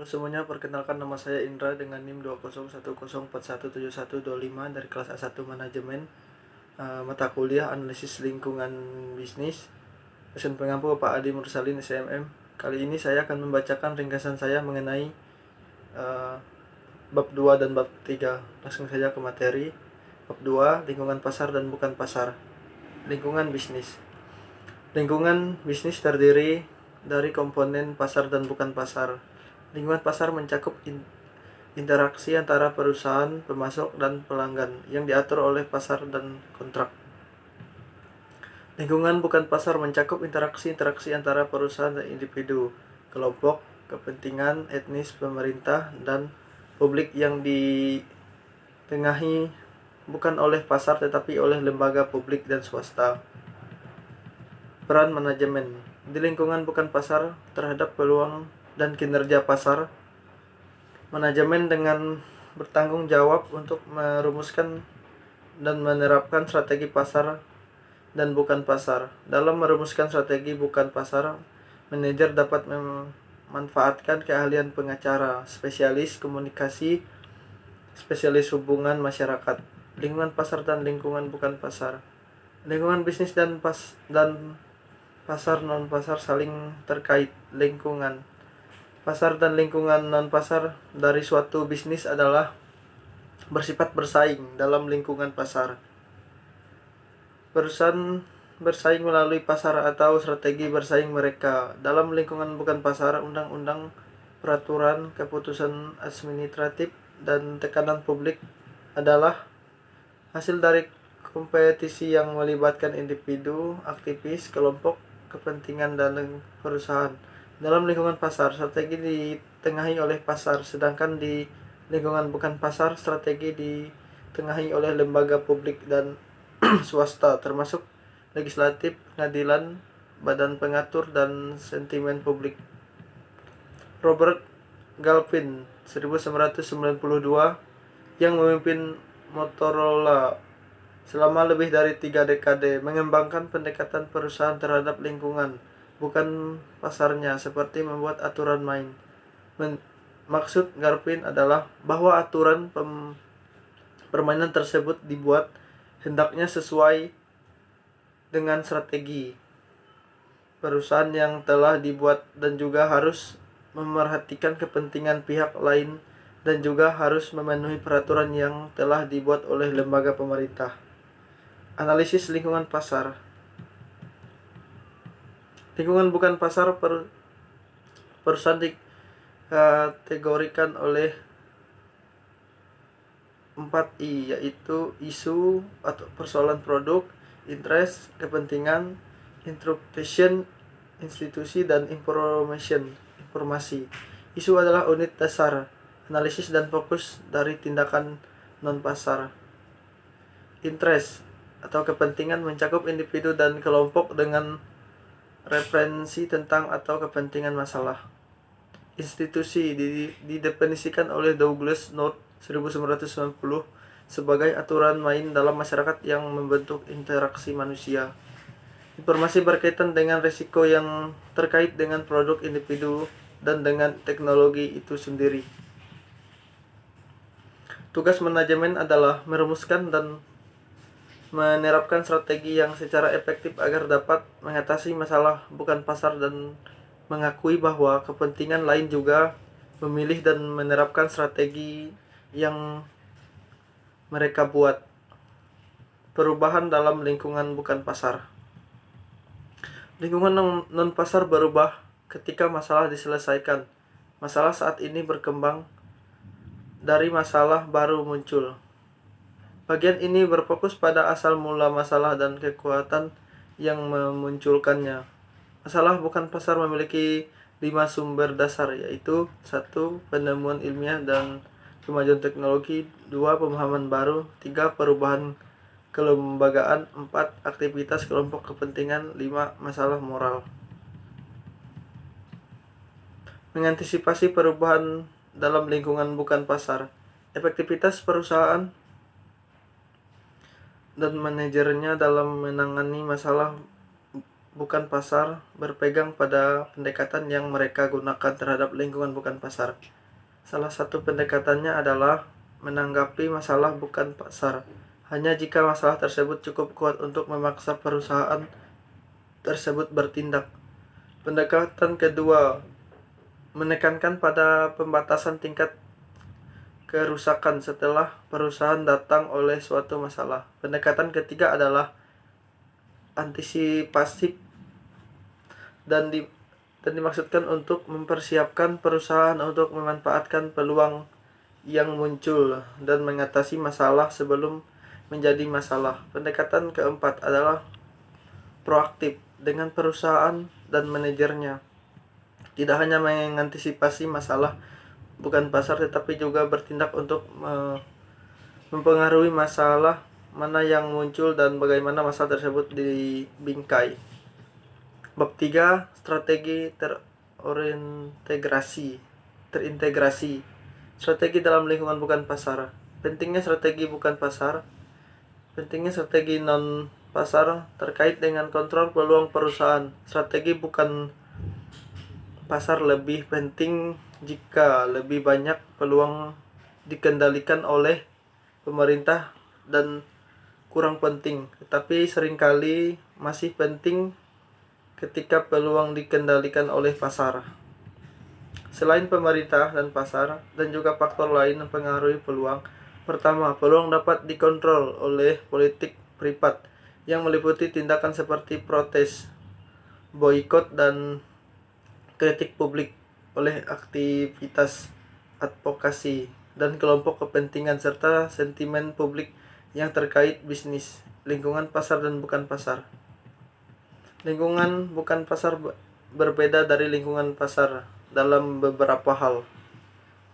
Halo semuanya, perkenalkan nama saya Indra dengan NIM 20110417125 dari kelas A1 Manajemen, mata kuliah Analisis Lingkungan Bisnis, dosen pengampu Bapak Adi Mursalin SMM. Kali ini saya akan membacakan ringkasan saya mengenai bab 2 dan bab 3. Langsung saja ke materi. Bab 2, lingkungan pasar dan bukan pasar. Lingkungan bisnis. Lingkungan bisnis terdiri dari komponen pasar dan bukan pasar. Lingkungan pasar mencakup interaksi antara perusahaan, pemasok, dan pelanggan yang diatur oleh pasar dan kontrak. Lingkungan bukan pasar mencakup interaksi antara perusahaan dan individu, kelompok, kepentingan, etnis, pemerintah, dan publik yang ditengahi bukan oleh pasar tetapi oleh lembaga publik dan swasta. Peran manajemen di lingkungan bukan pasar terhadap peluang dan kinerja pasar. Manajemen dengan bertanggung jawab untuk merumuskan dan menerapkan strategi pasar dan bukan pasar. Dalam merumuskan strategi bukan pasar, manajer dapat memanfaatkan keahlian pengacara, spesialis komunikasi, spesialis hubungan masyarakat. Lingkungan pasar dan lingkungan bukan pasar. Lingkungan bisnis dan pasar non-pasar saling terkait. Lingkungan pasar dan lingkungan non-pasar dari suatu bisnis adalah bersifat bersaing dalam lingkungan pasar. Perusahaan bersaing melalui pasar atau strategi bersaing mereka. Dalam lingkungan bukan pasar, undang-undang, peraturan, keputusan administratif, dan tekanan publik adalah hasil dari kompetisi yang melibatkan individu, aktivis, kelompok, kepentingan, dan perusahaan. Dalam lingkungan pasar, strategi ditengahi oleh pasar, sedangkan di lingkungan bukan pasar, strategi ditengahi oleh lembaga publik dan swasta, termasuk legislatif, pengadilan, badan pengatur, dan sentimen publik. Robert Galvin 1992 yang memimpin Motorola selama lebih dari 3 dekade mengembangkan pendekatan perusahaan terhadap lingkungan, bukan pasarnya, seperti membuat aturan main. Maksud Galvin adalah bahwa aturan permainan tersebut dibuat hendaknya sesuai dengan strategi perusahaan yang telah dibuat dan juga harus memerhatikan kepentingan pihak lain dan juga harus memenuhi peraturan yang telah dibuat oleh lembaga pemerintah. Analisis lingkungan pasar. Lingkungan bukan pasar perusahaan dikategorikan oleh 4I, yaitu isu atau persoalan produk, interest, kepentingan, interpretation, institusi, dan informasi. Isu adalah unit dasar, analisis, dan fokus dari tindakan non-pasar. Interest atau kepentingan mencakup individu dan kelompok dengan referensi tentang atau kepentingan masalah. Institusi didefinisikan oleh Douglas North 1990 sebagai aturan main dalam masyarakat yang membentuk interaksi manusia. Informasi berkaitan dengan risiko yang terkait dengan produk individu dan dengan teknologi itu sendiri. Tugas manajemen adalah merumuskan dan menerapkan strategi yang secara efektif agar dapat mengatasi masalah bukan pasar dan mengakui bahwa kepentingan lain juga memilih dan menerapkan strategi yang mereka buat. Perubahan dalam lingkungan bukan pasar. Lingkungan non-pasar berubah ketika masalah diselesaikan. Masalah saat ini berkembang dari masalah baru muncul. Bagian ini berfokus pada asal mula masalah dan kekuatan yang memunculkannya. Masalah bukan pasar memiliki 5 sumber dasar, yaitu 1. Penemuan ilmiah dan kemajuan teknologi, 2. Pemahaman baru, 3. Perubahan kelembagaan, 4. Aktivitas kelompok kepentingan, 5. Masalah moral. Mengantisipasi perubahan dalam lingkungan bukan pasar. Efektivitas perusahaan dan manajernya dalam menangani masalah bukan pasar berpegang pada pendekatan yang mereka gunakan terhadap lingkungan bukan pasar. Salah satu pendekatannya adalah menanggapi masalah bukan pasar hanya jika masalah tersebut cukup kuat untuk memaksa perusahaan tersebut bertindak. Pendekatan kedua menekankan pada pembatasan tingkat kerusakan setelah perusahaan datang oleh suatu masalah. Pendekatan ketiga adalah antisipasi dan dimaksudkan untuk mempersiapkan perusahaan untuk memanfaatkan peluang yang muncul dan mengatasi masalah sebelum menjadi masalah. Pendekatan keempat adalah proaktif dengan perusahaan dan manajernya. Tidak hanya mengantisipasi masalah bukan pasar tetapi juga bertindak untuk mempengaruhi masalah mana yang muncul dan bagaimana masalah tersebut dibingkai. Bab 3, strategi terintegrasi. Strategi dalam lingkungan bukan pasar. Pentingnya strategi bukan pasar. Pentingnya strategi non pasar terkait dengan kontrol peluang perusahaan. Strategi bukan pasar lebih penting jika lebih banyak peluang dikendalikan oleh pemerintah dan kurang penting, tetapi seringkali masih penting ketika peluang dikendalikan oleh pasar. Selain pemerintah dan pasar, dan juga faktor lain yang mempengaruhi peluang. Pertama, peluang dapat dikontrol oleh politik privat yang meliputi tindakan seperti protes, boikot, dan kritik publik oleh aktivitas advokasi dan kelompok kepentingan serta sentimen publik yang terkait bisnis, lingkungan pasar dan bukan pasar. Lingkungan bukan pasar berbeda dari lingkungan pasar dalam beberapa hal.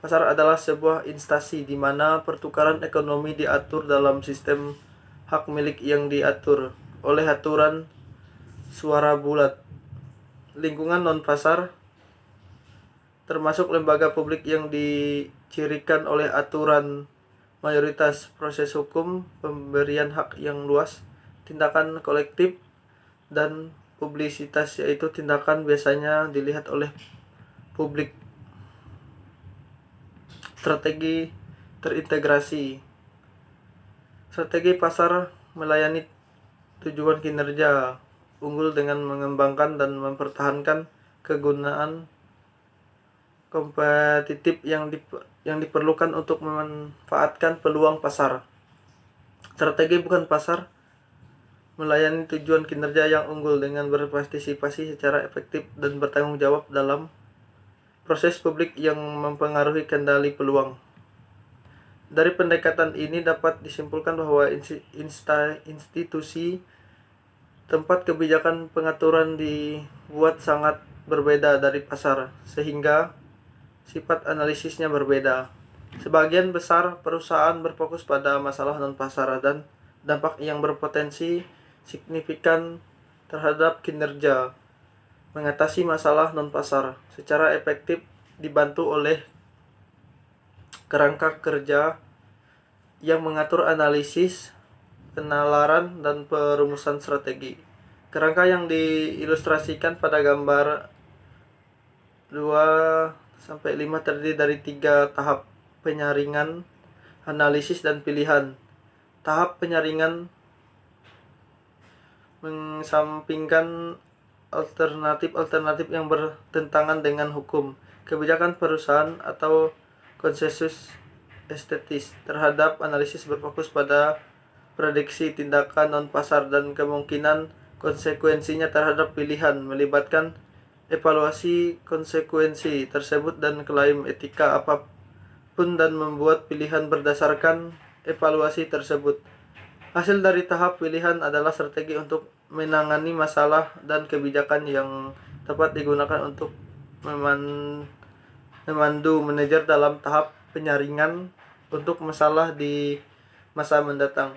Pasar adalah sebuah instansi di mana pertukaran ekonomi diatur dalam sistem hak milik yang diatur oleh aturan suara bulat. Lingkungan non-pasar termasuk lembaga publik yang dicirikan oleh aturan mayoritas, proses hukum, pemberian hak yang luas, tindakan kolektif, dan publisitas, yaitu tindakan biasanya dilihat oleh publik. Strategi terintegrasi. Strategi pasar melayani tujuan kinerja unggul dengan mengembangkan dan mempertahankan kegunaan kompetitif yang diperlukan untuk memanfaatkan peluang pasar. Strategi bukan pasar melayani tujuan kinerja yang unggul dengan berpartisipasi secara efektif dan bertanggung jawab dalam proses publik yang mempengaruhi kendali peluang. Dari pendekatan ini dapat disimpulkan bahwa institusi tempat kebijakan pengaturan dibuat sangat berbeda dari pasar, sehingga sifat analisisnya berbeda. Sebagian besar perusahaan berfokus pada masalah non-pasar dan dampak yang berpotensi signifikan terhadap kinerja. Mengatasi masalah non-pasar secara efektif dibantu oleh kerangka kerja yang mengatur analisis, penalaran, dan perumusan strategi. Kerangka yang diilustrasikan pada gambar 2-5 terdiri dari 3 tahap penyaringan, analisis, dan pilihan. Tahap penyaringan mengesampingkan alternatif-alternatif yang bertentangan dengan hukum, kebijakan perusahaan, atau konsensus estetis. Terhadap analisis berfokus pada prediksi tindakan non-pasar dan kemungkinan konsekuensinya terhadap pilihan, melibatkan evaluasi konsekuensi tersebut dan klaim etika apapun dan membuat pilihan berdasarkan evaluasi tersebut. Hasil dari tahap pilihan adalah strategi untuk menangani masalah dan kebijakan yang tepat digunakan untuk memandu manajer dalam tahap penyaringan untuk masalah di masa mendatang.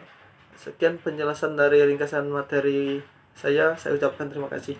Sekian penjelasan dari ringkasan materi saya ucapkan terima kasih.